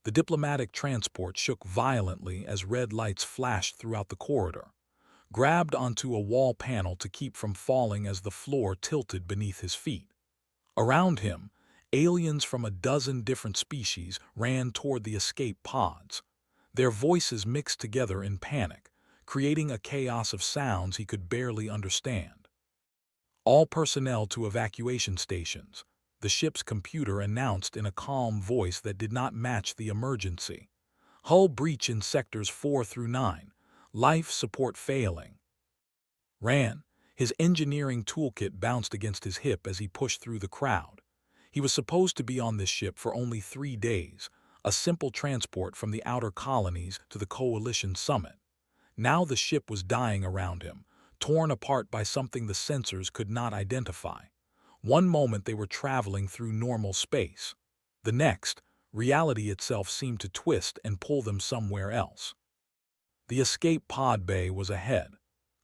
The diplomatic transport shook violently as red lights flashed throughout the corridor, grabbed onto a wall panel to keep from falling as the floor tilted beneath his feet. Around him, aliens from a dozen different species ran toward the escape pods. Their voices mixed together in panic, creating a chaos of sounds he could barely understand. All personnel to evacuation stations, the ship's computer announced in a calm voice that did not match the emergency. Hull breach in sectors 4 through 9. Life support failing. Ran. His engineering toolkit bounced against his hip as he pushed through the crowd. He was supposed to be on this ship for only 3 days, a simple transport from the outer colonies to the Coalition summit. Now the ship was dying around him, torn apart by something the sensors could not identify. One moment they were traveling through normal space. The next, reality itself seemed to twist and pull them somewhere else. The escape pod bay was ahead.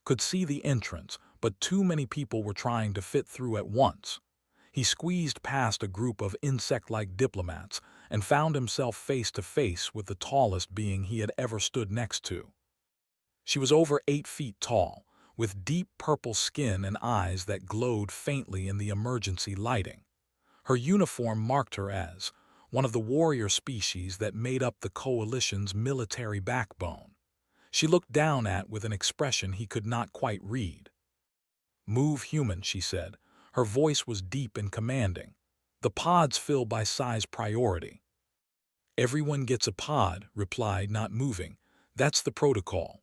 Could see the entrance, but too many people were trying to fit through at once. He squeezed past a group of insect-like diplomats and found himself face to face with the tallest being he had ever stood next to. She was over 8 feet tall, with deep purple skin and eyes that glowed faintly in the emergency lighting. Her uniform marked her as one of the warrior species that made up the Coalition's military backbone. She looked down with an expression he could not quite read. "Move, human," she said. Her voice was deep and commanding. "The pods fill by size priority." "Everyone gets a pod," replied, not moving. "That's the protocol."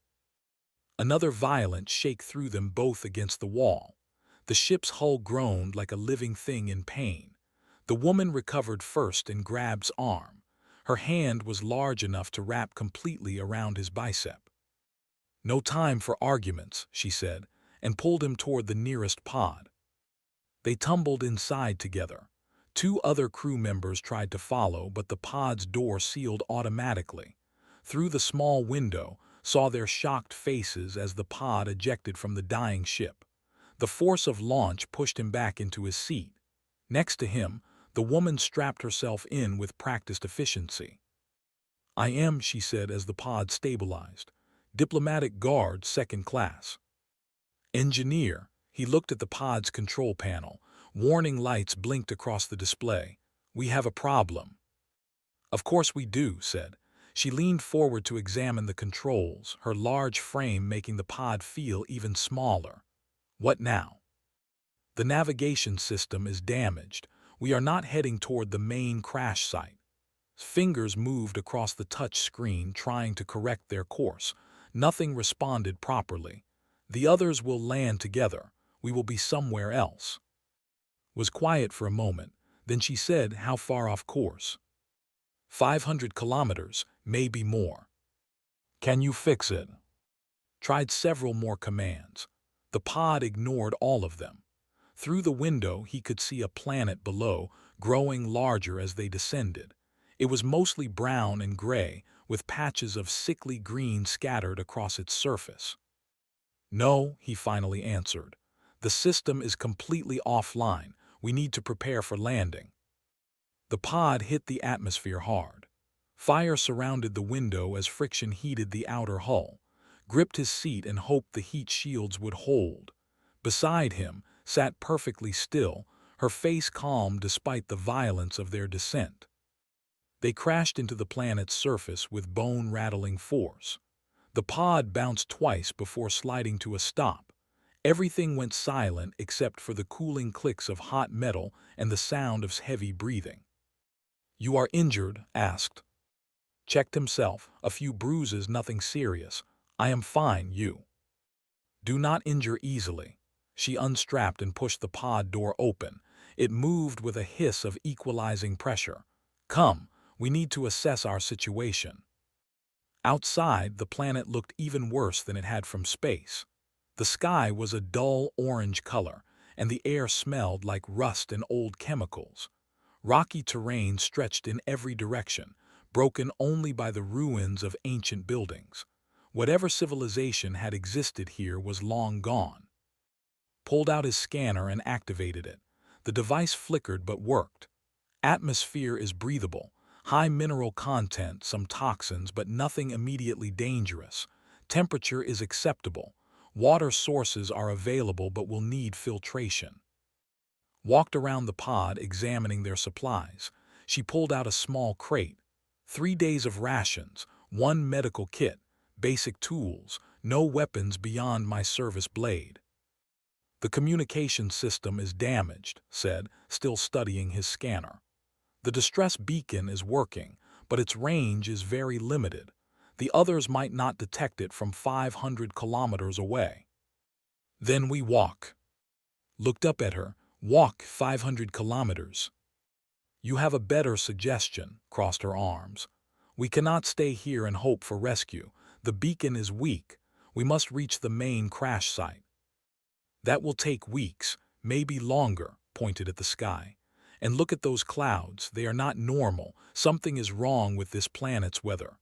Another violent shake threw them both against the wall. The ship's hull groaned like a living thing in pain. The woman recovered first and grabbed his arm. Her hand was large enough to wrap completely around his bicep. "No time for arguments," she said, and pulled him toward the nearest pod. They tumbled inside together. 2 other crew members tried to follow, but the pod's door sealed automatically. Through the small window, saw their shocked faces as the pod ejected from the dying ship. The force of launch pushed him back into his seat. Next to him, the woman strapped herself in with practiced efficiency. "I am," she said as the pod stabilized. "Diplomatic guard, second class." "Engineer." He looked at the pod's control panel. Warning lights blinked across the display. "We have a problem." "Of course we do," said. She leaned forward to examine the controls, her large frame making the pod feel even smaller. "What now?" "The navigation system is damaged. We are not heading toward the main crash site." Fingers moved across the touch screen trying to correct their course. Nothing responded properly. "The others will land together. We will be somewhere else." Was quiet for a moment. Then she said, "How far off course?" 500 kilometers, maybe more." "Can you fix it?" Tried several more commands. The pod ignored all of them. Through the window he could see a planet below, growing larger as they descended. It was mostly brown and gray, with patches of sickly green scattered across its surface. "No," he finally answered. "The system is completely offline. We need to prepare for landing." The pod hit the atmosphere hard. Fire surrounded the window as friction heated the outer hull. Gripped his seat and hoped the heat shields would hold. Beside him sat perfectly still, her face calm despite the violence of their descent. They crashed into the planet's surface with bone-rattling force. The pod bounced twice before sliding to a stop. Everything went silent except for the cooling clicks of hot metal and the sound of heavy breathing. "You are injured?" asked. Checked himself. "A few bruises, nothing serious. I am fine, you." "Do not injure easily." She unstrapped and pushed the pod door open. It moved with a hiss of equalizing pressure. "Come, we need to assess our situation." Outside, the planet looked even worse than it had from space. The sky was a dull orange color, and the air smelled like rust and old chemicals. Rocky terrain stretched in every direction, broken only by the ruins of ancient buildings. Whatever civilization had existed here was long gone. Pulled out his scanner and activated it. The device flickered but worked. "Atmosphere is breathable. High mineral content, some toxins, but nothing immediately dangerous. Temperature is acceptable. Water sources are available but will need filtration. Walked around the pod examining their supplies. She pulled out a small crate. 3 days of rations, one medical kit, basic tools, no weapons beyond my service blade. The communication system is damaged, said, still studying his scanner. The distress beacon is working, but its range is very limited. The others might not detect it from 500 kilometers away. Then we walk. Looked up at her. Walk 500 kilometers. You have a better suggestion, crossed her arms. We cannot stay here and hope for rescue. The beacon is weak. We must reach the main crash site. That will take weeks, maybe longer, pointed at the sky. And look at those clouds, they are not normal. Something is wrong with this planet's weather.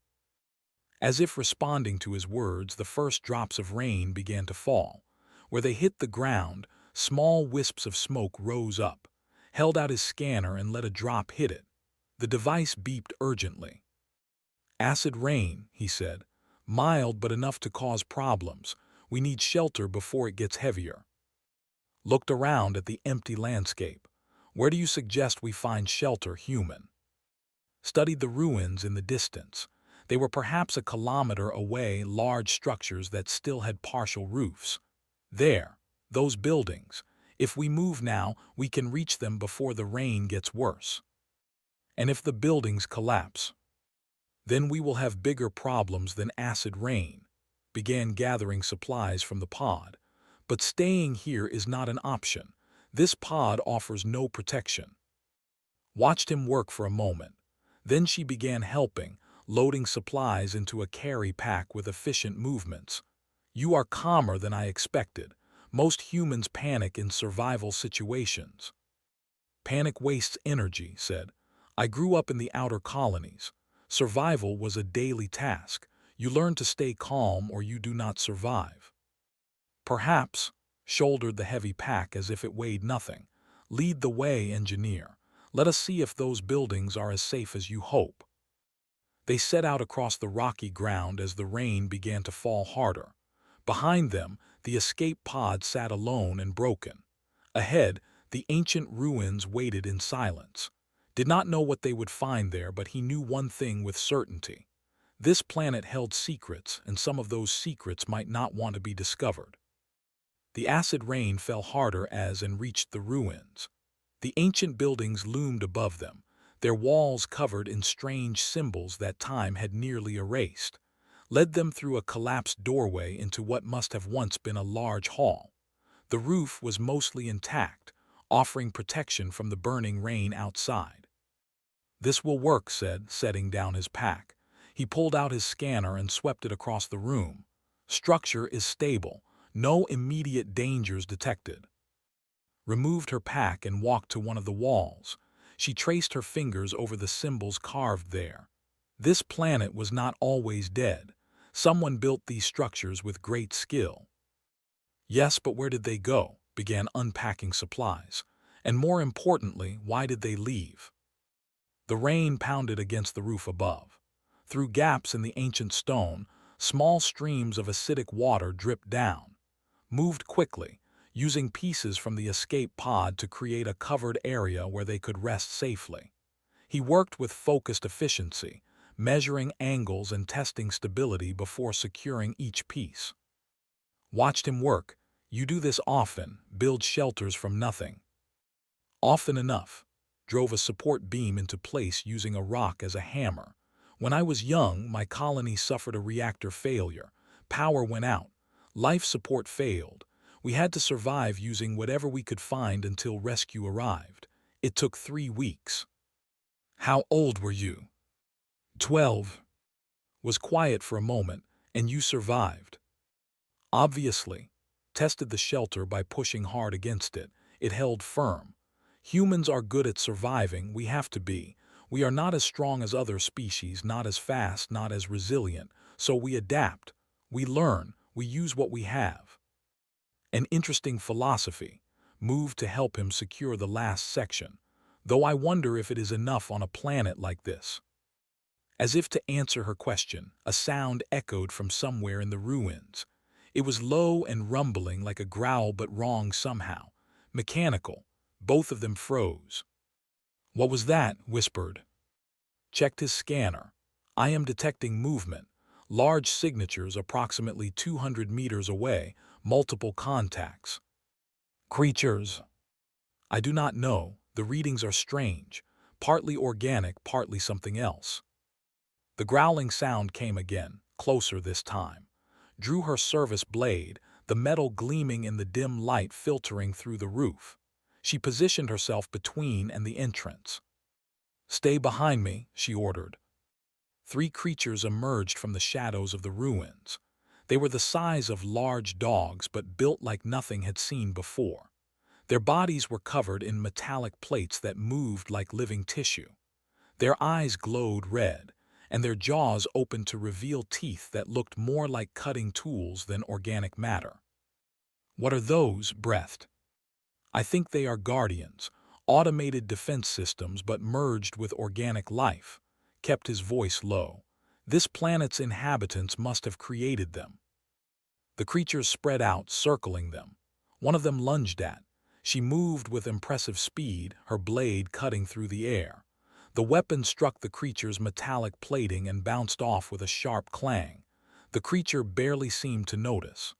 As if responding to his words, the first drops of rain began to fall. Where they hit the ground, small wisps of smoke rose up. Held out his scanner and let a drop hit it. The device beeped urgently. Acid rain, he said. Mild but enough to cause problems. We need shelter before it gets heavier. Looked around at the empty landscape. Where do you suggest we find shelter, human? Studied the ruins in the distance. They were perhaps a kilometer away, large structures that still had partial roofs. There, those buildings. If we move now, we can reach them before the rain gets worse. And if the buildings collapse, then we will have bigger problems than acid rain. Began gathering supplies from the pod. But staying here is not an option. This pod offers no protection. Watched him work for a moment. Then she began helping, loading supplies into a carry pack with efficient movements. You are calmer than I expected. Most humans panic in survival situations. Panic wastes energy, said. I grew up in the outer colonies. Survival was a daily task. You learn to stay calm or you do not survive. Perhaps, shouldered the heavy pack as if it weighed nothing. Lead the way, engineer. Let us see if those buildings are as safe as you hope. They set out across the rocky ground as the rain began to fall harder. Behind them, the escape pod sat alone and broken. Ahead, the ancient ruins waited in silence. Did not know what they would find there, but he knew one thing with certainty. This planet held secrets, and some of those secrets might not want to be discovered. The acid rain fell harder and reached the ruins. The ancient buildings loomed above them, their walls covered in strange symbols that time had nearly erased. Led them through a collapsed doorway into what must have once been a large hall. The roof was mostly intact, offering protection from the burning rain outside. This will work, said, setting down his pack. He pulled out his scanner and swept it across the room. Structure is stable. No immediate dangers detected. Removed her pack and walked to one of the walls. She traced her fingers over the symbols carved there. This planet was not always dead. Someone built these structures with great skill. Yes, but where did they go? Began unpacking supplies. And more importantly, why did they leave? The rain pounded against the roof above. Through gaps in the ancient stone, small streams of acidic water dripped down. Moved quickly, using pieces from the escape pod to create a covered area where they could rest safely. He worked with focused efficiency, measuring angles and testing stability before securing each piece. Watched him work. You do this often, build shelters from nothing. Often enough. Drove a support beam into place using a rock as a hammer. When I was young, my colony suffered a reactor failure. Power went out. Life support failed. We had to survive using whatever we could find until rescue arrived. It took 3 weeks. How old were you? 12. Was quiet for a moment, and you survived. Obviously. Tested the shelter by pushing hard against it. It held firm. Humans are good at surviving, we have to be. We are not as strong as other species, not as fast, not as resilient, so we adapt. We learn, we use what we have. An interesting philosophy. Moved to help him secure the last section. Though I wonder if it is enough on a planet like this. As if to answer her question, a sound echoed from somewhere in the ruins. It was low and rumbling like a growl but wrong somehow. Mechanical. Both of them froze. "What was that?" whispered. Checked his scanner. "I am detecting movement. Large signatures approximately 200 meters away, multiple contacts." "Creatures?" "I do not know. The readings are strange. Partly organic, partly something else." The growling sound came again, closer this time. Drew her service blade, the metal gleaming in the dim light filtering through the roof. She positioned herself between and the entrance. "Stay behind me," she ordered. 3 creatures emerged from the shadows of the ruins. They were the size of large dogs but built like nothing had seen before. Their bodies were covered in metallic plates that moved like living tissue. Their eyes glowed red, and their jaws opened to reveal teeth that looked more like cutting tools than organic matter. "What are those?" breathed. "I think they are guardians, automated defense systems but merged with organic life," kept his voice low. "This planet's inhabitants must have created them." The creatures spread out, circling them. One of them lunged at. She moved with impressive speed, her blade cutting through the air. The weapon struck the creature's metallic plating and bounced off with a sharp clang. The creature barely seemed to notice.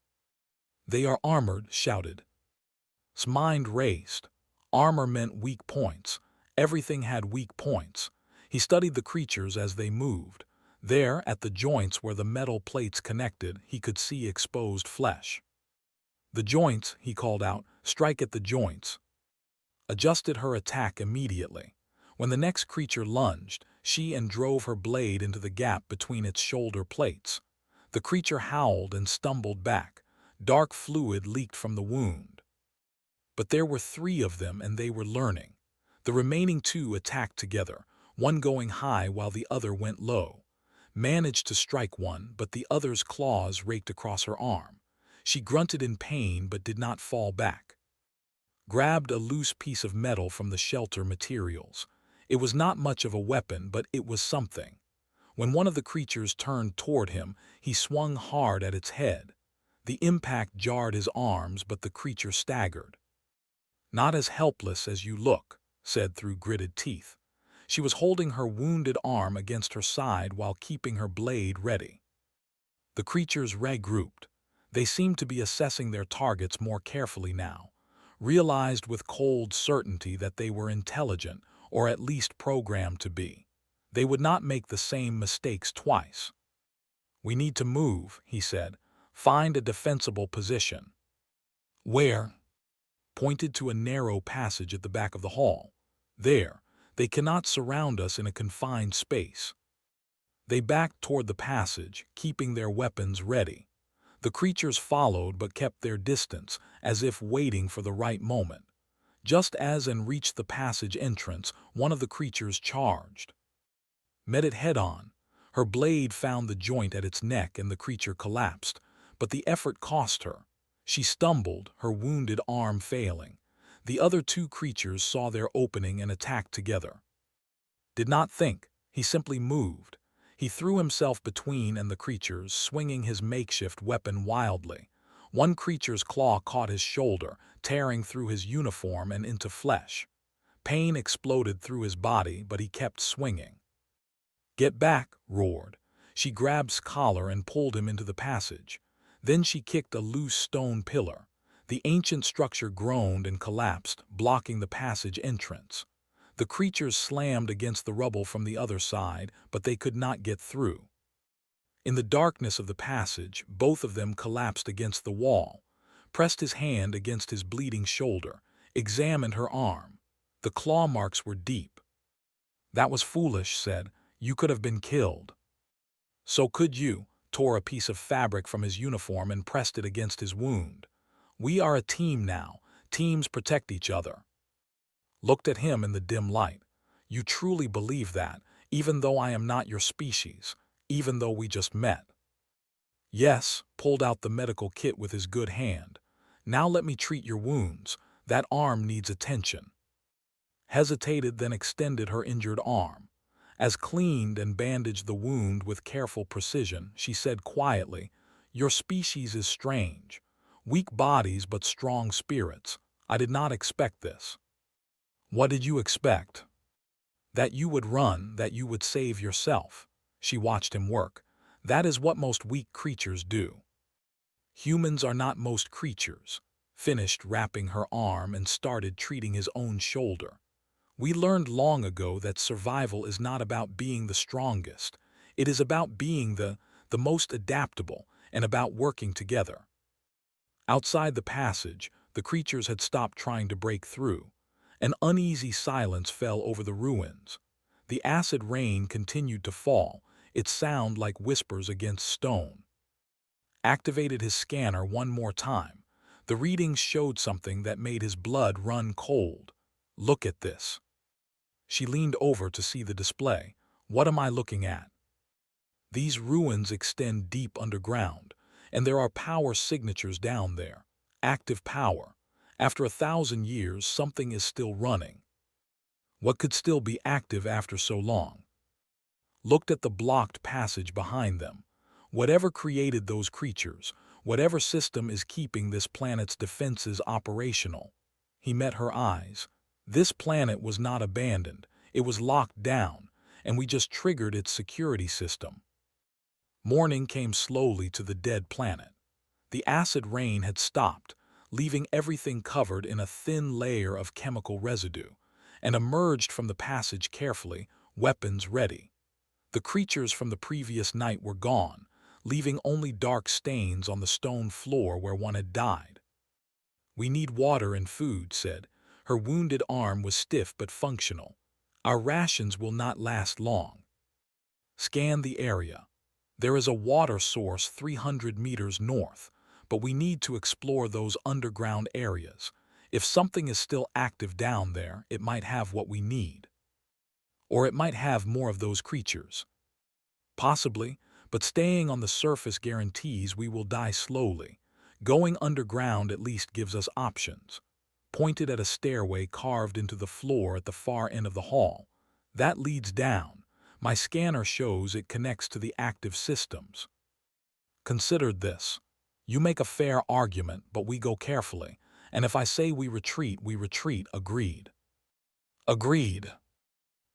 "They are armored," shouted. His mind raced. Armor meant weak points. Everything had weak points. He studied the creatures as they moved. There, at the joints where the metal plates connected, he could see exposed flesh. "The joints," he called out. "Strike at the joints." Adjusted her attack immediately. When the next creature lunged, she drove her blade into the gap between its shoulder plates. The creature howled and stumbled back. Dark fluid leaked from the wound. But there were 3 of them and they were learning. The remaining 2 attacked together, one going high while the other went low. Managed to strike one, but the other's claws raked across her arm. She grunted in pain but did not fall back. Grabbed a loose piece of metal from the shelter materials. It was not much of a weapon, but it was something. When one of the creatures turned toward him, he swung hard at its head. The impact jarred his arms, but the creature staggered. "Not as helpless as you look," said through gritted teeth. She was holding her wounded arm against her side while keeping her blade ready. The creatures regrouped. They seemed to be assessing their targets more carefully now. Realized with cold certainty that they were intelligent, or at least programmed to be. They would not make the same mistakes twice. "We need to move," he said. "Find a defensible position." "Where?" Pointed to a narrow passage at the back of the hall. "There. They cannot surround us in a confined space." They backed toward the passage, keeping their weapons ready. The creatures followed but kept their distance, as if waiting for the right moment. Just as reached the passage entrance, one of the creatures charged. Met it head-on. Her blade found the joint at its neck and the creature collapsed, but the effort cost her. She stumbled, her wounded arm failing. The other 2 creatures saw their opening and attacked together. Did not think, he simply moved. He threw himself between the creatures, swinging his makeshift weapon wildly. One creature's claw caught his shoulder, tearing through his uniform and into flesh. Pain exploded through his body, but he kept swinging. "Get back!" roared. She grabbed his collar and pulled him into the passage. Then she kicked a loose stone pillar. The ancient structure groaned and collapsed, blocking the passage entrance. The creatures slammed against the rubble from the other side, but they could not get through. In the darkness of the passage, both of them collapsed against the wall, pressed his hand against his bleeding shoulder, examined her arm. The claw marks were deep. "That was foolish," said. "You could have been killed." "So could you," tore a piece of fabric from his uniform and pressed it against his wound. "We are a team now. Teams protect each other." Looked at him in the dim light. "You truly believe that, even though I am not your species, even though we just met?" "Yes," pulled out the medical kit with his good hand. "Now let me treat your wounds. That arm needs attention." Hesitated, then extended her injured arm. As cleaned and bandaged the wound with careful precision, she said quietly, "Your species is strange. Weak bodies but strong spirits. I did not expect this." "What did you expect?" "That you would run, that you would save yourself." She watched him work. "That is what most weak creatures do." "Humans are not most creatures." Finished wrapping her arm and started treating his own shoulder. "We learned long ago that survival is not about being the strongest. It is about being the most adaptable and about working together." Outside the passage, the creatures had stopped trying to break through. An uneasy silence fell over the ruins. The acid rain continued to fall, its sound like whispers against stone. Activated his scanner one more time. The readings showed something that made his blood run cold. "Look at this." She leaned over to see the display. "What am I looking at?" "These ruins extend deep underground, and there are power signatures down there. Active power. After 1,000 years, something is still running." What could still be active after so long? Looked at the blocked passage behind them. Whatever created those creatures, whatever system is keeping this planet's defenses operational. He met her eyes. This planet was not abandoned, it was locked down, and we just triggered its security system. Morning came slowly to the dead planet. The acid rain had stopped, leaving everything covered in a thin layer of chemical residue, and emerged from the passage carefully, weapons ready. The creatures from the previous night were gone, leaving only dark stains on the stone floor where one had died. "We need water and food," said. Her wounded arm was stiff but functional. "Our rations will not last long." Scan the area. There is a water source 300 meters north, but we need to explore those underground areas. If something is still active down there, it might have what we need. Or it might have more of those creatures. Possibly, but staying on the surface guarantees we will die slowly. Going underground at least gives us options. Pointed at a stairway carved into the floor at the far end of the hall. "That leads down. My scanner shows it connects to the active systems." Considered this. "You make a fair argument, but we go carefully, and if I say we retreat, agreed." Agreed.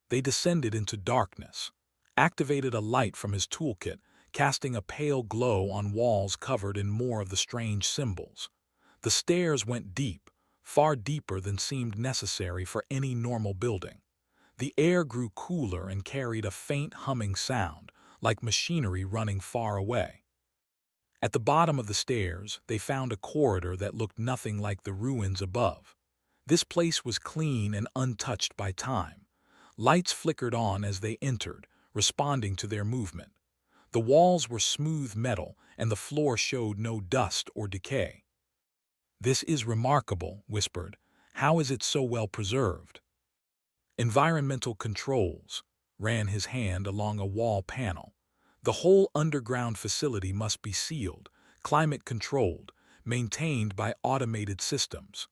They descended into darkness. Activated a light from his toolkit, casting a pale glow on walls covered in more of the strange symbols. The stairs went deep, far deeper than seemed necessary for any normal building. The air grew cooler and carried a faint humming sound, like machinery running far away. At the bottom of the stairs, they found a corridor that looked nothing like the ruins above. This place was clean and untouched by time. Lights flickered on as they entered, responding to their movement. The walls were smooth metal, and the floor showed no dust or decay. "This is remarkable," whispered. "How is it so well preserved?" "Environmental controls," ran his hand along a wall panel. "The whole underground facility must be sealed, climate-controlled, maintained by automated systems."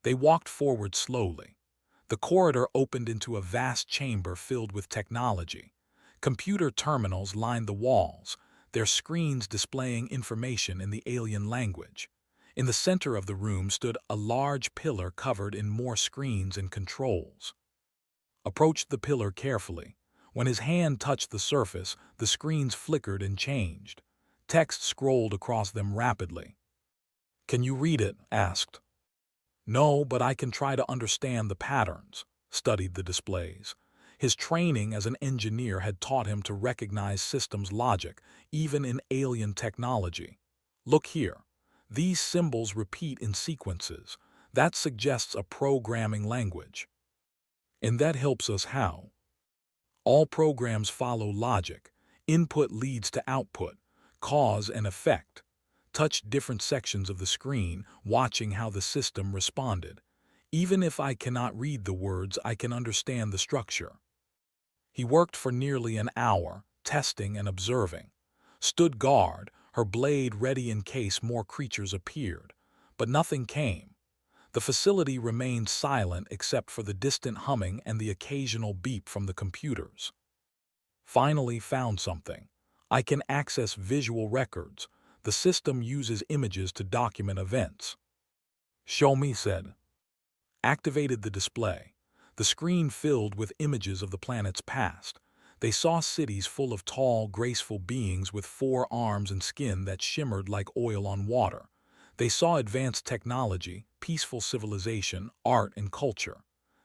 They walked forward slowly. The corridor opened into a vast chamber filled with technology. Computer terminals lined the walls, their screens displaying information in the alien language. In the center of the room stood a large pillar covered in more screens and controls. Approached the pillar carefully. When his hand touched the surface, the screens flickered and changed. Text scrolled across them rapidly. "Can you read it?" asked. "No, but I can try to understand the patterns." Studied the displays. His training as an engineer had taught him to recognize systems logic, even in alien technology. "Look here. These symbols repeat in sequences. That suggests a programming language." "And that helps us how?" "All programs follow logic. Input leads to output, cause and effect." Touched different sections of the screen, watching how the system responded. "Even if I cannot read the words, I can understand the structure." He worked for nearly an hour, testing and observing. Stood guard, her blade ready in case more creatures appeared. But nothing came. The facility remained silent except for the distant humming and the occasional beep from the computers. Finally found something. I can access visual records. The system uses images to document events. Show me, said. Activated the display. The screen filled with images of the planet's past. They saw cities full of tall, graceful beings with 4 arms and skin that shimmered like oil on water. They saw advanced technology, peaceful civilization, art, and culture.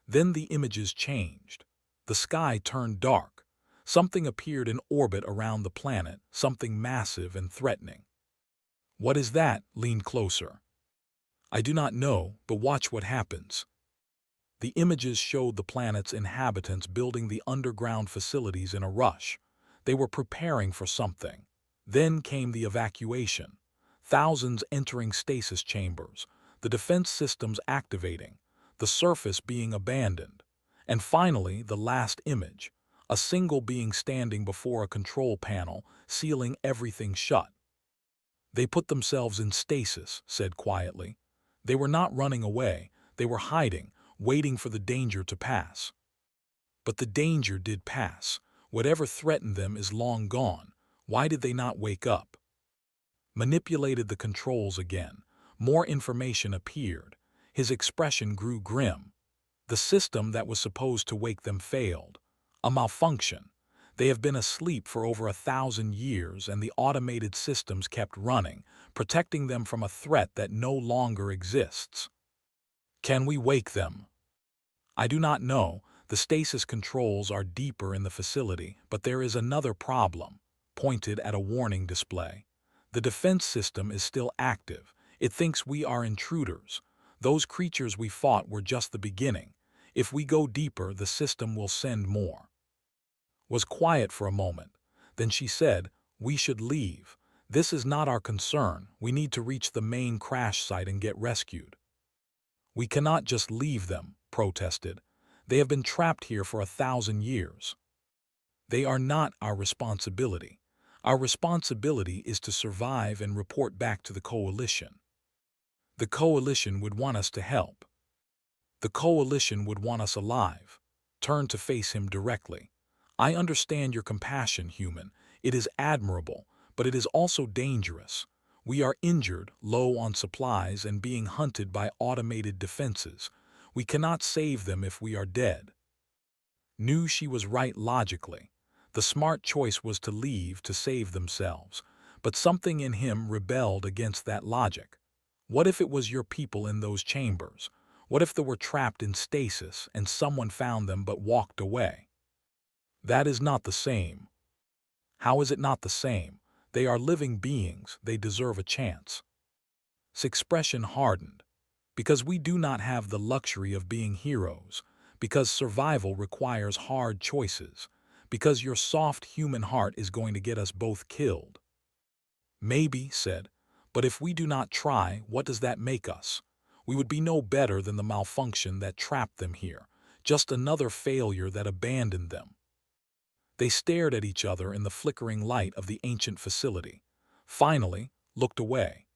Then the images changed. The sky turned dark. Something appeared in orbit around the planet, something massive and threatening. What is that? Lean closer. I do not know, but watch what happens. The images showed the planet's inhabitants building the underground facilities in a rush. They were preparing for something. Then came the evacuation. Thousands entering stasis chambers, the defense systems activating, the surface being abandoned. And finally, the last image, a single being standing before a control panel, sealing everything shut. They put themselves in stasis, said quietly. They were not running away, they were hiding, waiting for the danger to pass. But the danger did pass. Whatever threatened them is long gone. Why did they not wake up? Manipulated the controls again. More information appeared. His expression grew grim. The system that was supposed to wake them failed. A malfunction. They have been asleep for over 1,000 years, and the automated systems kept running, protecting them from a threat that no longer exists. Can we wake them? I do not know. The stasis controls are deeper in the facility, but there is another problem, pointed at a warning display. The defense system is still active. It thinks we are intruders. Those creatures we fought were just the beginning. If we go deeper, the system will send more. Was quiet for a moment. Then she said, we should leave. This is not our concern. We need to reach the main crash site and get rescued. We cannot just leave them, protested. They have been trapped here for 1,000 years. They are not our responsibility. Our responsibility is to survive and report back to the Coalition. The Coalition would want us to help. The Coalition would want us alive. Turn to face him directly. I understand your compassion, human. It is admirable, but it is also dangerous. We are injured, low on supplies, and being hunted by automated defenses. We cannot save them if we are dead. Knew she was right logically. The smart choice was to leave to save themselves, but something in him rebelled against that logic. What if it was your people in those chambers? What if they were trapped in stasis and someone found them but walked away? That is not the same. How is it not the same? They are living beings, they deserve a chance. His expression hardened. Because we do not have the luxury of being heroes, because survival requires hard choices, because your soft human heart is going to get us both killed. Maybe, said, but if we do not try, what does that make us? We would be no better than the malfunction that trapped them here, just another failure that abandoned them. They stared at each other in the flickering light of the ancient facility. Finally, looked away.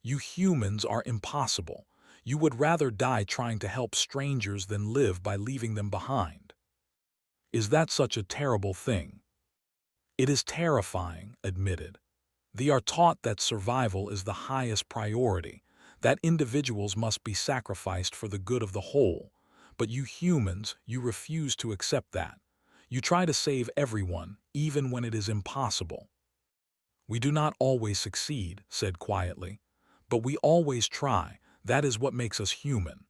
You humans are impossible. You would rather die trying to help strangers than live by leaving them behind. Is that such a terrible thing? It is terrifying, admitted. They are taught that survival is the highest priority, that individuals must be sacrificed for the good of the whole. But you humans, you refuse to accept that. You try to save everyone, even when it is impossible. We do not always succeed, said quietly, but we always try. That is what makes us human.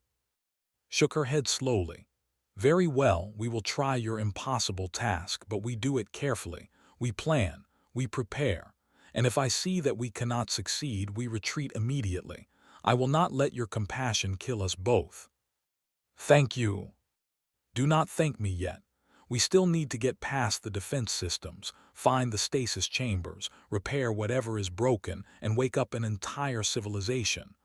Shook her head slowly. Very well, we will try your impossible task, but we do it carefully. We plan, we prepare. And if I see that we cannot succeed, we retreat immediately. I will not let your compassion kill us both. Thank you. Do not thank me yet. We still need to get past the defense systems, find the stasis chambers, repair whatever is broken, and wake up an entire civilization,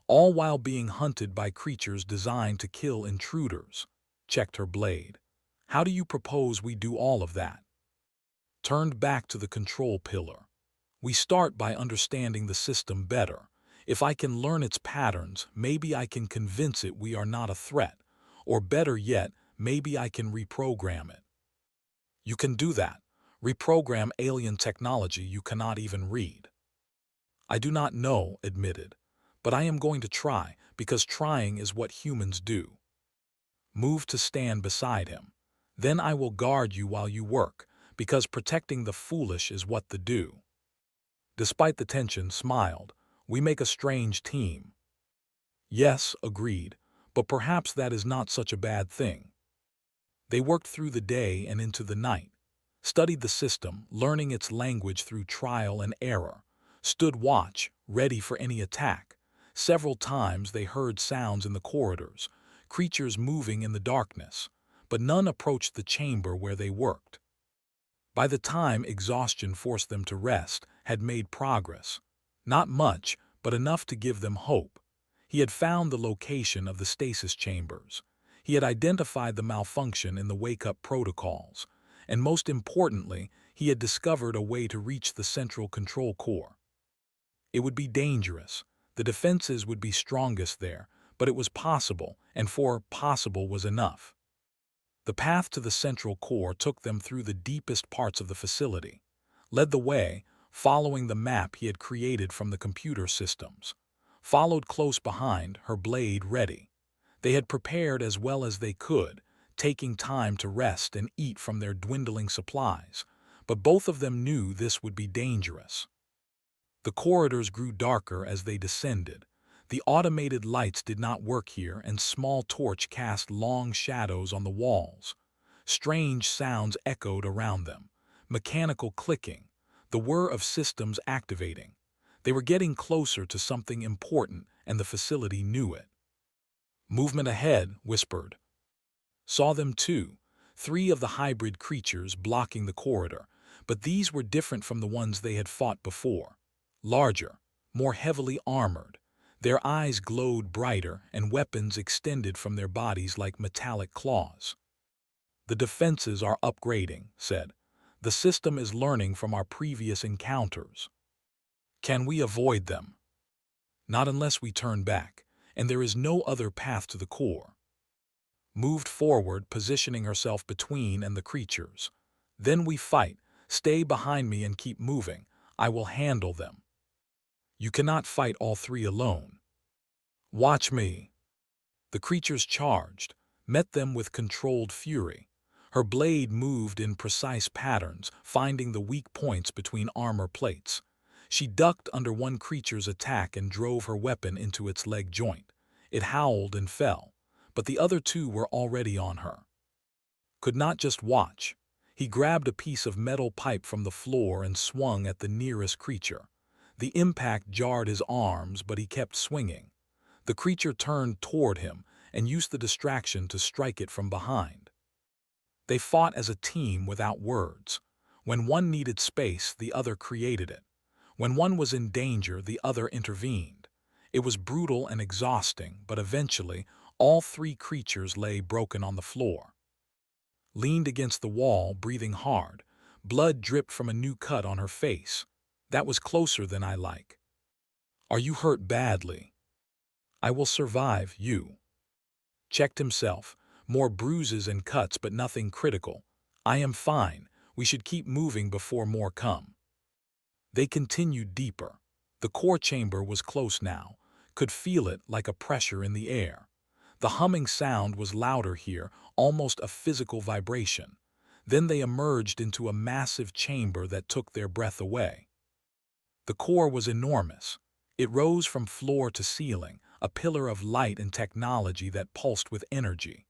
all while being hunted by creatures designed to kill intruders. Checked her blade. How do you propose we do all of that? Turned back to the control pillar. We start by understanding the system better. If I can learn its patterns, maybe I can convince it we are not a threat. Or better yet, maybe I can reprogram it. You can do that. Reprogram alien technology you cannot even read. I do not know, admitted, but I am going to try, because trying is what humans do. Move to stand beside him. Then I will guard you while you work, because protecting the foolish is what the do. Despite the tension, smiled. We make a strange team. Yes, agreed, but perhaps that is not such a bad thing. They worked through the day and into the night, studied the system, learning its language through trial and error, stood watch, ready for any attack. Several times they heard sounds in the corridors, creatures moving in the darkness, but none approached the chamber where they worked. By the time exhaustion forced them to rest, had made progress. Not much, but enough to give them hope. He had found the location of the stasis chambers. He had identified the malfunction in the wake-up protocols. And most importantly, he had discovered a way to reach the central control core. It would be dangerous. The defenses would be strongest there, but it was possible, and for possible was enough. The path to the central core took them through the deepest parts of the facility, led the way, following the map he had created from the computer systems. Followed close behind, her blade ready. They had prepared as well as they could, taking time to rest and eat from their dwindling supplies, but both of them knew this would be dangerous. The corridors grew darker as they descended. The automated lights did not work here, and small torch cast long shadows on the walls. Strange sounds echoed around them, mechanical clicking, the whir of systems activating. They were getting closer to something important, and the facility knew it. Movement ahead, whispered. Saw them too, 3 of the hybrid creatures blocking the corridor, but these were different from the ones they had fought before. Larger, more heavily armored. Their eyes glowed brighter, and weapons extended from their bodies like metallic claws. The defenses are upgrading, said. The system is learning from our previous encounters. Can we avoid them? Not unless we turn back, and there is no other path to the core. Moved forward, positioning herself between and the creatures. Then we fight. Stay behind me and keep moving. I will handle them. You cannot fight all 3 alone. Watch me. The creatures charged, met them with controlled fury. Her blade moved in precise patterns, finding the weak points between armor plates. She ducked under one creature's attack and drove her weapon into its leg joint. It howled and fell, but the other 2 were already on her. Could not just watch. He grabbed a piece of metal pipe from the floor and swung at the nearest creature. The impact jarred his arms, but he kept swinging. The creature turned toward him and used the distraction to strike it from behind. They fought as a team without words. When one needed space, the other created it. When one was in danger, the other intervened. It was brutal and exhausting, but eventually, all 3 creatures lay broken on the floor. Leaned against the wall, breathing hard. Blood dripped from a new cut on her face. That was closer than I like. Are you hurt badly? I will survive, you. Checked himself. More bruises and cuts, but nothing critical. I am fine. We should keep moving before more come. They continued deeper. The core chamber was close now. Could feel it like a pressure in the air. The humming sound was louder here, almost a physical vibration. Then they emerged into a massive chamber that took their breath away. The core was enormous. It rose from floor to ceiling, a pillar of light and technology that pulsed with energy.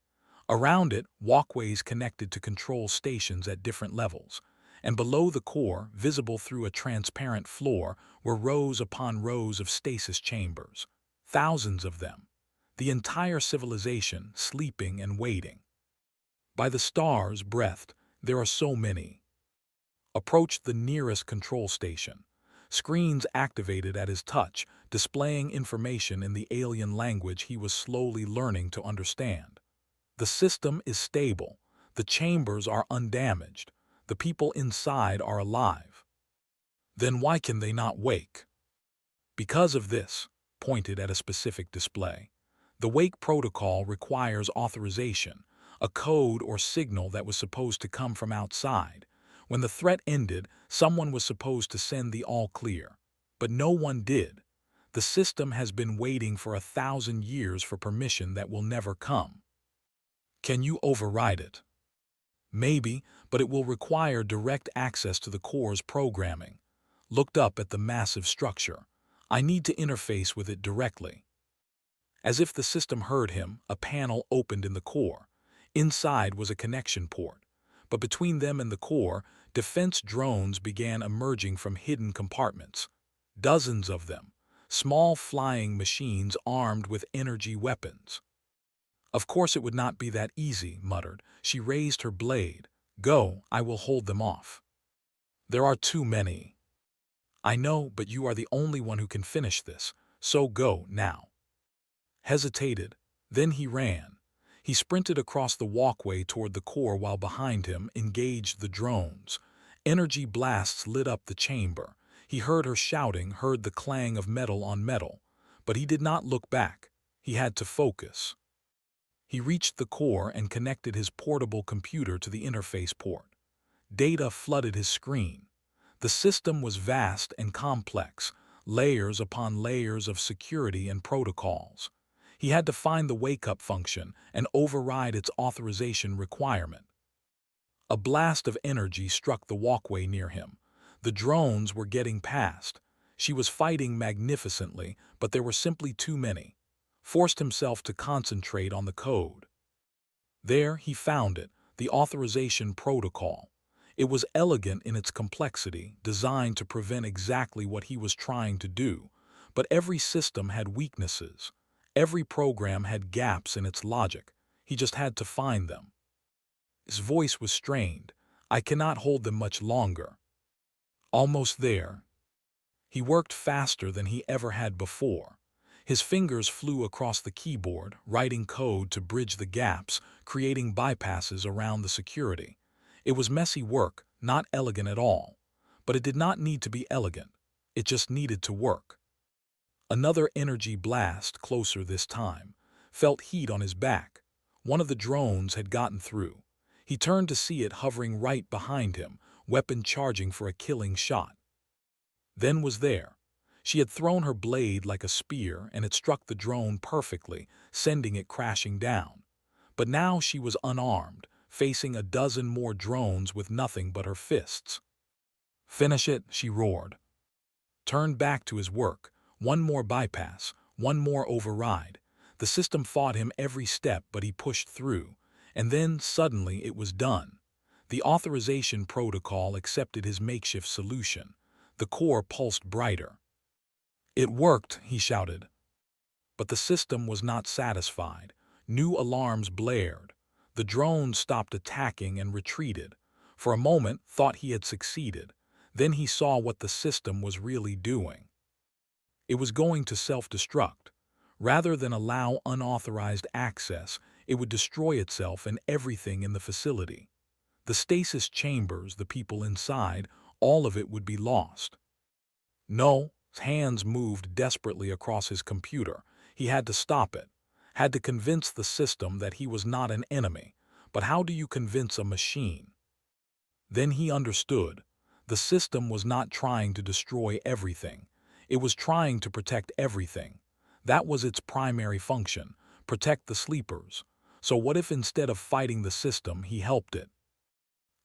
Around it, walkways connected to control stations at different levels. And below the core, visible through a transparent floor, were rows upon rows of stasis chambers. Thousands of them. The entire civilization sleeping and waiting. By the stars breathed, there are so many. Approached the nearest control station. Screens activated at his touch, displaying information in the alien language he was slowly learning to understand. The system is stable. The chambers are undamaged. The people inside are alive. Then why can they not wake? Because of this. pointed at a specific display. The wake protocol requires authorization, a code or signal that was supposed to come from outside. When the threat ended, someone was supposed to send the all clear. But no one did. The system has been waiting for 1,000 years for permission that will never come. Can you override it? Maybe, but it will require direct access to the core's programming. Looked up at the massive structure. I need to interface with it directly. As if the system heard him, a panel opened in the core. Inside was a connection port. But between them and the core, defense drones began emerging from hidden compartments. Dozens of them. Small flying machines armed with energy weapons. Of course it would not be that easy, muttered. She raised her blade. Go, I will hold them off. There are too many. I know, but you are the only one who can finish this, so go now. Hesitated, then he ran. He sprinted across the walkway toward the core while behind him engaged the drones. Energy blasts lit up the chamber. He heard her shouting, heard the clang of metal on metal. But he did not look back. He had to focus. He reached the core and connected his portable computer to the interface port. Data flooded his screen. The system was vast and complex, layers upon layers of security and protocols. He had to find the wake-up function and override its authorization requirement. A blast of energy struck the walkway near him. The drones were getting past. She was fighting magnificently, but there were simply too many. Forced himself to concentrate on the code. There he found it, the authorization protocol. It was elegant in its complexity, designed to prevent exactly what he was trying to do. But every system had weaknesses. Every program had gaps in its logic. He just had to find them. His voice was strained. I cannot hold them much longer. Almost there. He worked faster than he ever had before. His fingers flew across the keyboard, writing code to bridge the gaps, creating bypasses around the security. It was messy work, not elegant at all. But it did not need to be elegant. It just needed to work. Another energy blast, closer this time, felt heat on his back. One of the drones had gotten through. He turned to see it hovering right behind him, weapon charging for a killing shot. Then was there. She had thrown her blade like a spear and it struck the drone perfectly, sending it crashing down. But now she was unarmed, facing a dozen more drones with nothing but her fists. Finish it, she roared. Turned back to his work. One more bypass, one more override. The system fought him every step, but he pushed through. And then, suddenly, it was done. The authorization protocol accepted his makeshift solution. The core pulsed brighter. It worked, he shouted. But the system was not satisfied. New alarms blared. The drones stopped attacking and retreated. For a moment, thought he had succeeded. Then he saw what the system was really doing. It was going to self-destruct. Rather than allow unauthorized access, it would destroy itself and everything in the facility. The stasis chambers, the people inside, all of it would be lost. No, his hands moved desperately across his computer. He had to stop it. Had to convince the system that he was not an enemy. But how do you convince a machine? Then he understood. The system was not trying to destroy everything. It was trying to protect everything. That was its primary function, protect the sleepers. So what if instead of fighting the system, he helped it?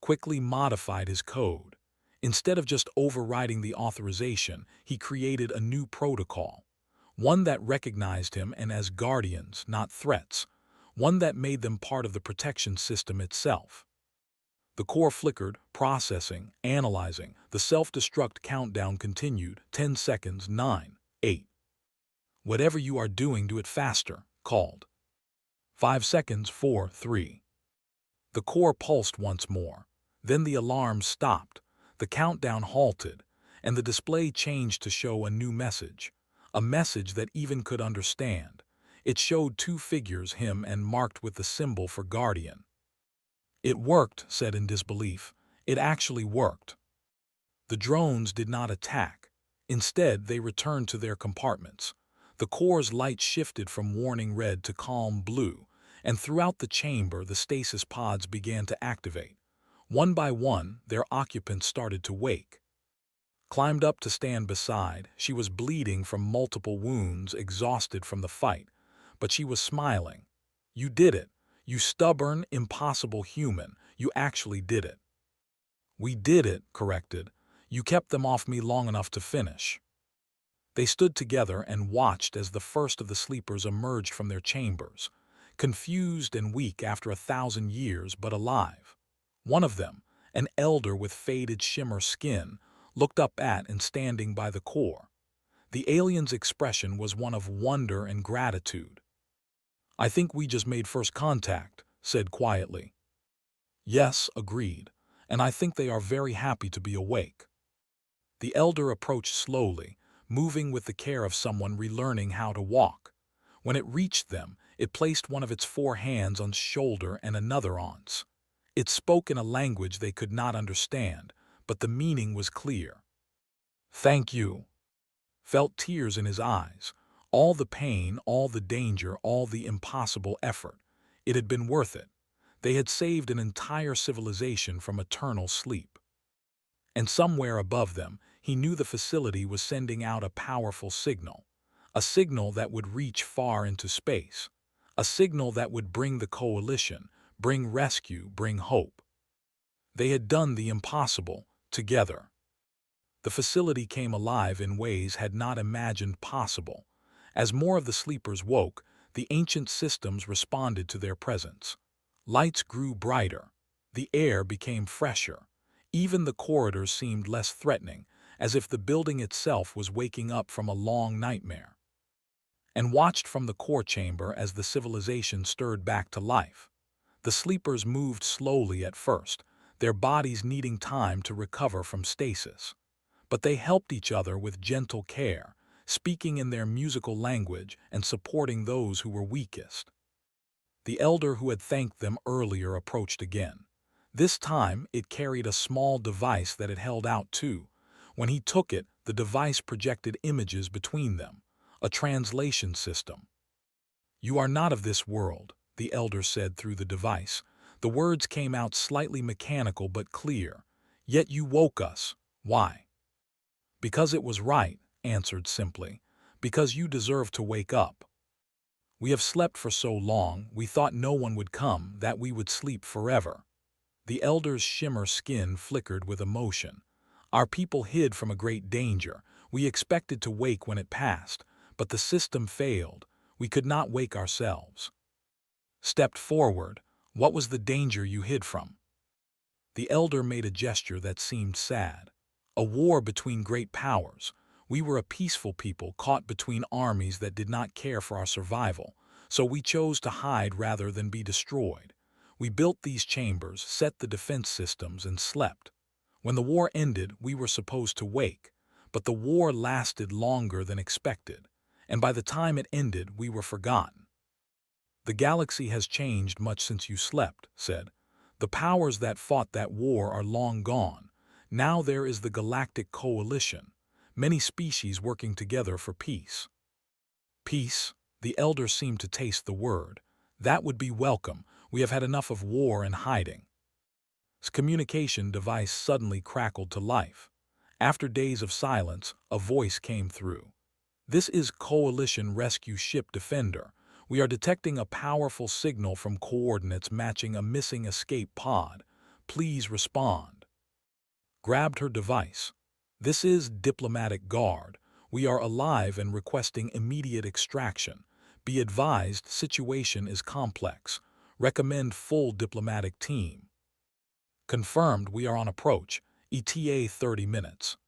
Quickly modified his code. Instead of just overriding the authorization, he created a new protocol. One that recognized him and as guardians, not threats. One that made them part of the protection system itself. The core flickered, processing, analyzing. The self-destruct countdown continued. 10 seconds, 9, 8. Whatever you are doing, do it faster, called. 5 seconds, 4, 3. The core pulsed once more. Then the alarm stopped. The countdown halted, and the display changed to show a new message. A message that even could understand. It showed two figures, him and marked with the symbol for guardian. It worked, said in disbelief. It actually worked. The drones did not attack. Instead, they returned to their compartments. The core's light shifted from warning red to calm blue, and throughout the chamber the stasis pods began to activate. One by one, their occupants started to wake. Climbed up to stand beside, she was bleeding from multiple wounds, exhausted from the fight, but she was smiling. "You did it. You stubborn, impossible human. You actually did it." "We did it," corrected. "You kept them off me long enough to finish." They stood together and watched as the first of the sleepers emerged from their chambers, confused and weak after 1,000 years, but alive. One of them, an elder with faded shimmer skin, looked up at and standing by the core. The alien's expression was one of wonder and gratitude. "I think we just made first contact," said quietly. "Yes," agreed, "and I think they are very happy to be awake." The elder approached slowly, moving with the care of someone relearning how to walk. When it reached them, it placed one of its 4 hands on shoulder and another on's. It spoke in a language they could not understand, but the meaning was clear. "Thank you." Felt tears in his eyes. All the pain, all the danger, all the impossible effort. It had been worth it. They had saved an entire civilization from eternal sleep. And somewhere above them, he knew the facility was sending out a powerful signal. A signal that would reach far into space. A signal that would bring the coalition, bring rescue, bring hope. They had done the impossible, together. The facility came alive in ways had not imagined possible. As more of the sleepers woke, the ancient systems responded to their presence. Lights grew brighter. The air became fresher. Even the corridors seemed less threatening, as if the building itself was waking up from a long nightmare. And watched from the core chamber as the civilization stirred back to life. The sleepers moved slowly at first, their bodies needing time to recover from stasis. But they helped each other with gentle care, speaking in their musical language and supporting those who were weakest. The elder who had thanked them earlier approached again. This time, it carried a small device that it held out too. When he took it, the device projected images between them, a translation system. "You are not of this world," the elder said through the device. The words came out slightly mechanical but clear. "Yet you woke us. Why?" "Because it was right," answered simply. "Because you deserve to wake up. We have slept for so long, we thought no one would come, that we would sleep forever." The elder's shimmer skin flickered with emotion. "Our people hid from a great danger. We expected to wake when it passed, but the system failed. We could not wake ourselves." Stepped forward. "What was the danger you hid from?" The elder made a gesture that seemed sad. "A war between great powers. We were a peaceful people caught between armies that did not care for our survival, so we chose to hide rather than be destroyed. We built these chambers, set the defense systems, and slept. When the war ended, we were supposed to wake, but the war lasted longer than expected, and by the time it ended, we were forgotten. The galaxy has changed much since you slept," said. "The powers that fought that war are long gone. Now there is the Galactic Coalition, many species working together for peace." "Peace?" The elder seemed to taste the word. "That would be welcome. We have had enough of war and hiding." His communication device suddenly crackled to life. After days of silence, a voice came through. "This is Coalition Rescue Ship Defender. We are detecting a powerful signal from coordinates matching a missing escape pod. Please respond." Grabbed her device. "This is Diplomatic Guard. We are alive and requesting immediate extraction. Be advised, situation is complex. Recommend full diplomatic team." "Confirmed, we are on approach. ETA 30 minutes.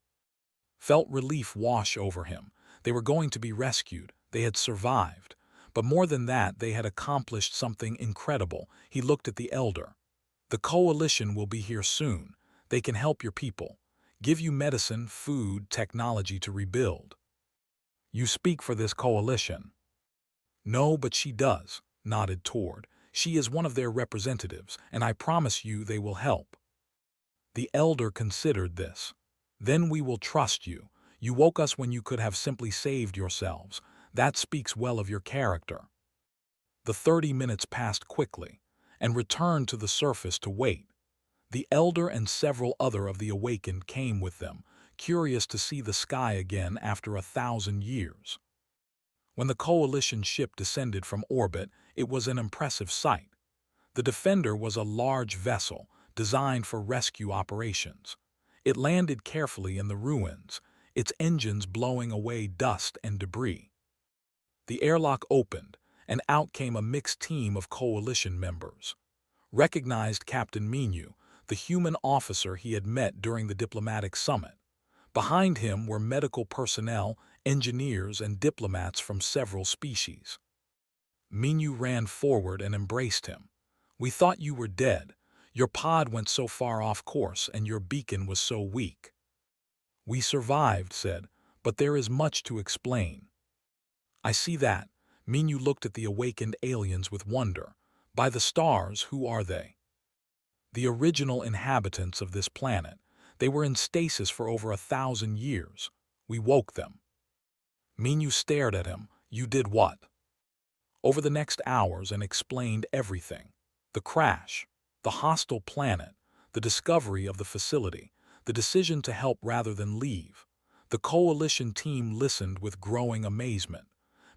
Felt relief wash over him. They were going to be rescued. They had survived. But more than that, they had accomplished something incredible. He looked at the elder. "The coalition will be here soon. They can help your people. Give you medicine, food, technology to rebuild." "You speak for this coalition." "No, but she does," nodded Tord. "She is one of their representatives, and I promise you they will help." The elder considered this. "Then we will trust you. You woke us when you could have simply saved yourselves. That speaks well of your character." The 30 minutes passed quickly, and returned to the surface to wait. The Elder and several other of the awakened came with them, curious to see the sky again after 1,000 years. When the Coalition ship descended from orbit, it was an impressive sight. The Defender was a large vessel designed for rescue operations. It landed carefully in the ruins, its engines blowing away dust and debris. The airlock opened, and out came a mixed team of Coalition members. Recognized Captain Minu, the human officer he had met during the diplomatic summit. Behind him were medical personnel, engineers, and diplomats from several species. Minu ran forward and embraced him. "We thought you were dead. Your pod went so far off course and your beacon was so weak." "We survived," said, "but there is much to explain." "I see that." Minu looked at the awakened aliens with wonder. "By the stars, who are they?" "The original inhabitants of this planet. They were in stasis for over 1,000 years. We woke them." Minu stared at him. "You did what?" "Over the next hours and explained everything. The crash, the hostile planet, the discovery of the facility, the decision to help rather than leave." The Coalition team listened with growing amazement.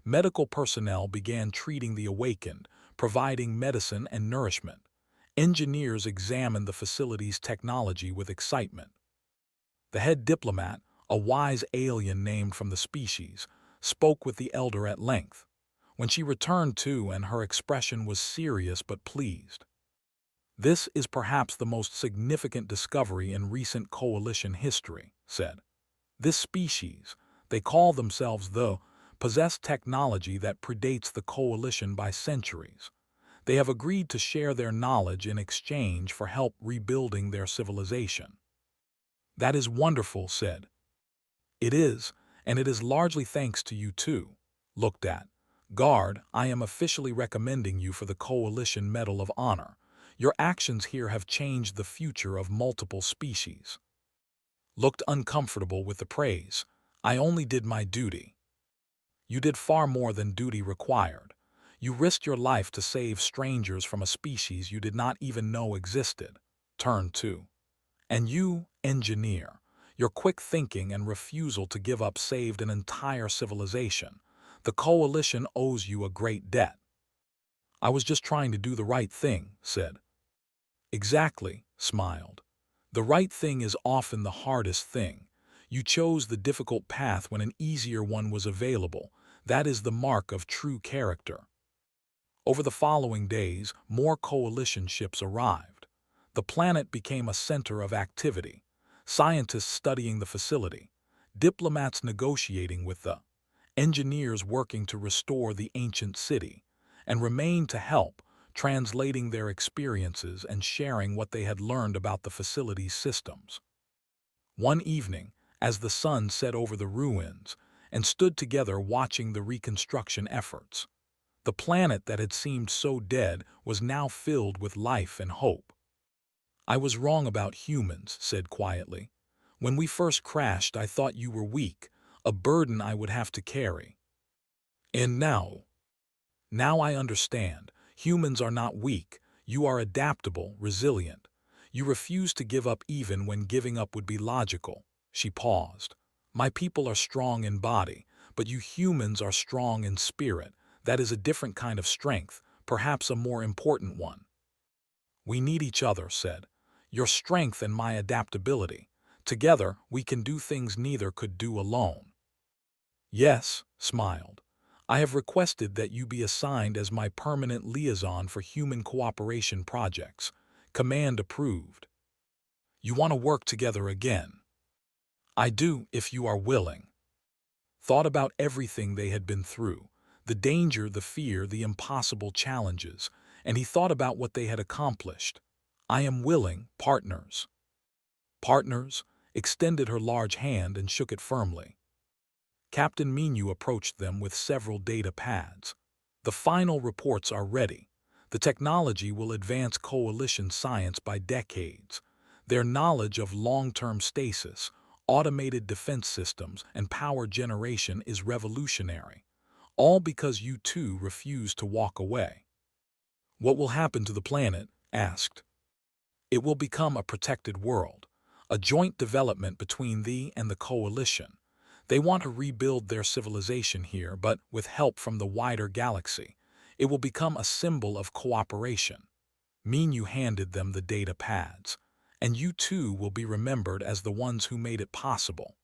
Medical personnel began treating the awakened, providing medicine and nourishment. Engineers examined the facility's technology with excitement. The head diplomat, a wise alien named from the species, spoke with the Elder at length. When she returned to, and her expression was serious but pleased. "This is perhaps the most significant discovery in recent Coalition history," said. "This species, they call themselves the, possess technology that predates the Coalition by centuries. They have agreed to share their knowledge in exchange for help rebuilding their civilization." "That is wonderful," said. "It is, and it is largely thanks to you too." Looked at. "Guard, I am officially recommending you for the Coalition Medal of Honor. Your actions here have changed the future of multiple species." Looked uncomfortable with the praise. "I only did my duty." "You did far more than duty required. You risked your life to save strangers from a species you did not even know existed." Turn 2. "And you, engineer, your quick thinking and refusal to give up saved an entire civilization. The Coalition owes you a great debt." "I was just trying to do the right thing," said. "Exactly," smiled. "The right thing is often the hardest thing. You chose the difficult path when an easier one was available. That is the mark of true character." Over the following days, more Coalition ships arrived. The planet became a center of activity. Scientists studying the facility, diplomats negotiating with the, engineers working to restore the ancient city, and remained to help, translating their experiences and sharing what they had learned about the facility's systems. One evening, as the sun set over the ruins, and stood together watching the reconstruction efforts, the planet that had seemed so dead was now filled with life and hope. "I was wrong about humans," said quietly. "When we first crashed, I thought you were weak, a burden I would have to carry. And now I understand. Humans are not weak. You are adaptable, resilient. You refuse to give up even when giving up would be logical." She paused. "My people are strong in body, but you humans are strong in spirit. That is a different kind of strength, perhaps a more important one." "We need each other," said. "Your strength and my adaptability. Together, we can do things neither could do alone." "Yes," smiled. "I have requested that you be assigned as my permanent liaison for human cooperation projects. Command approved." "You want to work together again?" "I do, if you are willing." Thought about everything they had been through, the danger, the fear, the impossible challenges, and he thought about what they had accomplished. "I am willing, partners." "Partners?" Extended her large hand and shook it firmly. Captain Minu approached them with several data pads. "The final reports are ready. The technology will advance Coalition science by decades. Their knowledge of long-term stasis, automated defense systems, and power generation is revolutionary. All because you two refused to walk away. What will happen to the planet? Asked. It will become a protected world, a joint development between thee and the coalition. They want to rebuild their civilization here, but with help from the wider galaxy. It will become a symbol of cooperation. Mean you handed them the data pads, and you too will be remembered as the ones who made it possible.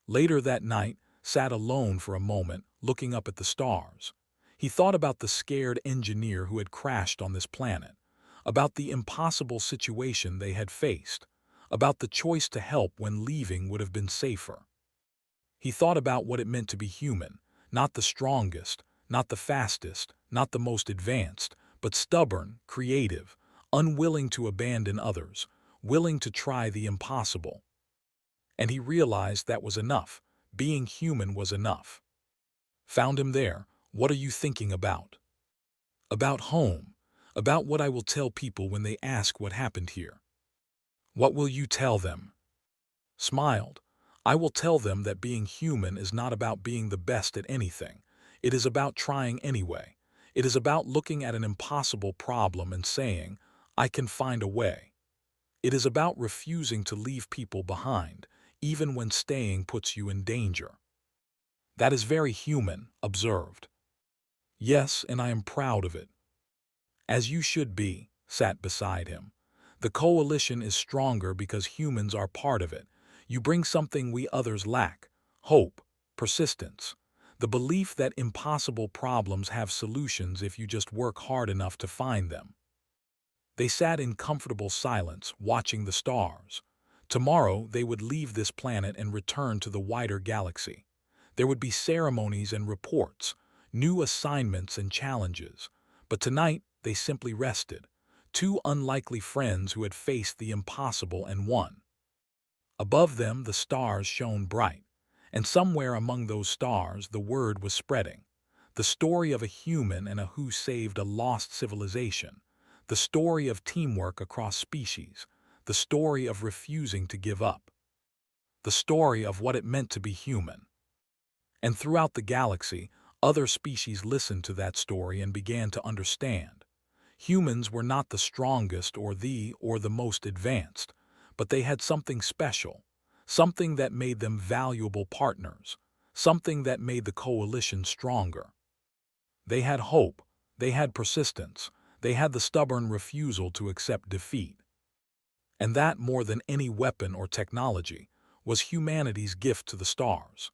Later that night, sat alone for a moment, looking up at the stars. He thought about the scared engineer who had crashed on this planet, about the impossible situation they had faced, about the choice to help when leaving would have been safer. He thought about what it meant to be human, not the strongest, not the fastest, not the most advanced, but stubborn, creative, unwilling to abandon others, willing to try the impossible. And he realized that was enough. Being human was enough. Found him there. What are you thinking about? About home. About what I will tell people when they ask what happened here. What will you tell them? Smiled. I will tell them that being human is not about being the best at anything. It is about trying anyway. It is about looking at an impossible problem and saying, I can find a way. It is about refusing to leave people behind, even when staying puts you in danger. That is very human, observed. Yes, and I am proud of it. As you should be, sat beside him. The coalition is stronger because humans are part of it. You bring something we others lack: hope, persistence, the belief that impossible problems have solutions if you just work hard enough to find them. They sat in comfortable silence, watching the stars. Tomorrow they would leave this planet and return to the wider galaxy. There would be ceremonies and reports, new assignments and challenges. But tonight they simply rested, two unlikely friends who had faced the impossible and won. Above them the stars shone bright, and somewhere among those stars the word was spreading. The story of a human and a who saved a lost civilization. The story of teamwork across species. The story of refusing to give up. The story of what it meant to be human. And throughout the galaxy, other species listened to that story and began to understand. Humans were not the strongest or the most advanced, but they had something special, something that made them valuable partners, something that made the coalition stronger. They had hope, they had persistence, they had the stubborn refusal to accept defeat. And that, more than any weapon or technology, was humanity's gift to the stars.